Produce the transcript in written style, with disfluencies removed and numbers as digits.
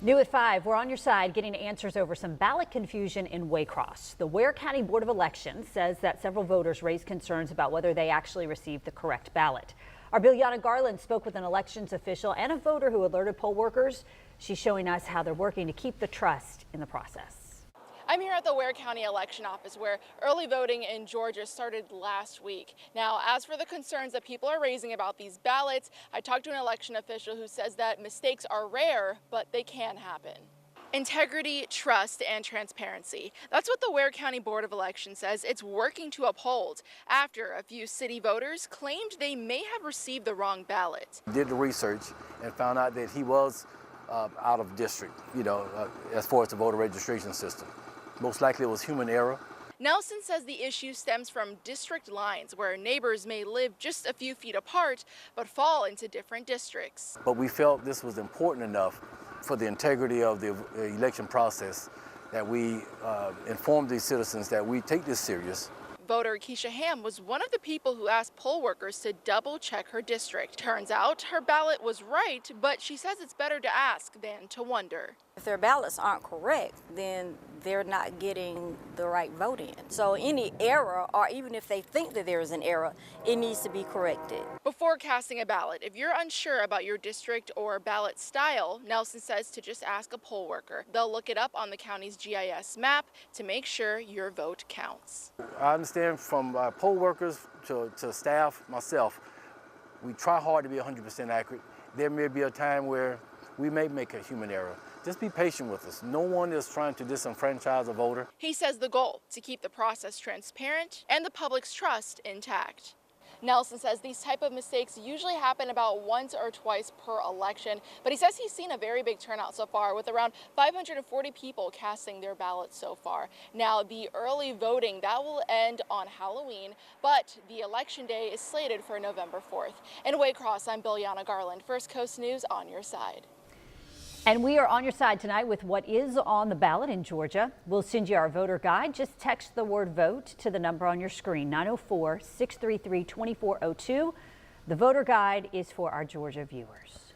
New at 5, we're on your side getting answers over some ballot confusion in Waycross. The Ware County Board of Elections says that several voters raised concerns about whether they actually received the correct ballot. Our Biljana Garland spoke with an elections official and a voter who alerted poll workers. She's showing us how they're working to keep the trust in the process. I'm here at the Ware County Election Office where early voting in Georgia started last week. Now, as for the concerns that people are raising about these ballots, I talked to an election official who says that mistakes are rare, but they can happen. Integrity, trust, and transparency. That's what the Ware County Board of Elections says it's working to uphold after a few city voters claimed they may have received the wrong ballot. Did the research and found out that he was out of district, as far as the voter registration system. Most likely it was human error. Nelson says the issue stems from district lines where neighbors may live just a few feet apart but fall into different districts. But we felt this was important enough for the integrity of the election process that we informed these citizens that we take this serious. Voter Keisha Ham was one of the people who asked poll workers to double check her district. Turns out her ballot was right, but she says it's better to ask than to wonder. If their ballots aren't correct, then they're not getting the right vote in. So any error, or even if they think that there is an error, it needs to be corrected. Before casting a ballot, if you're unsure about your district or ballot style, Nelson says to just ask a poll worker. They'll look it up on the county's GIS map to make sure your vote counts. I understand from poll workers to staff, myself, we try hard to be 100% accurate. There may be a time where we may make a human error. Just be patient with us. No one is trying to disenfranchise a voter. He says the goal, to keep the process transparent and the public's trust intact. Nelson says these type of mistakes usually happen about once or twice per election, but he says he's seen a very big turnout so far with around 540 people casting their ballots so far. Now, the early voting, that will end on Halloween, but the election day is slated for November 4th. In Waycross, I'm Biljana Garland, First Coast News on your side. And we are on your side tonight with what is on the ballot in Georgia. We'll send you our voter guide. Just text the word vote to the number on your screen, 904-633-2402. The voter guide is for our Georgia viewers.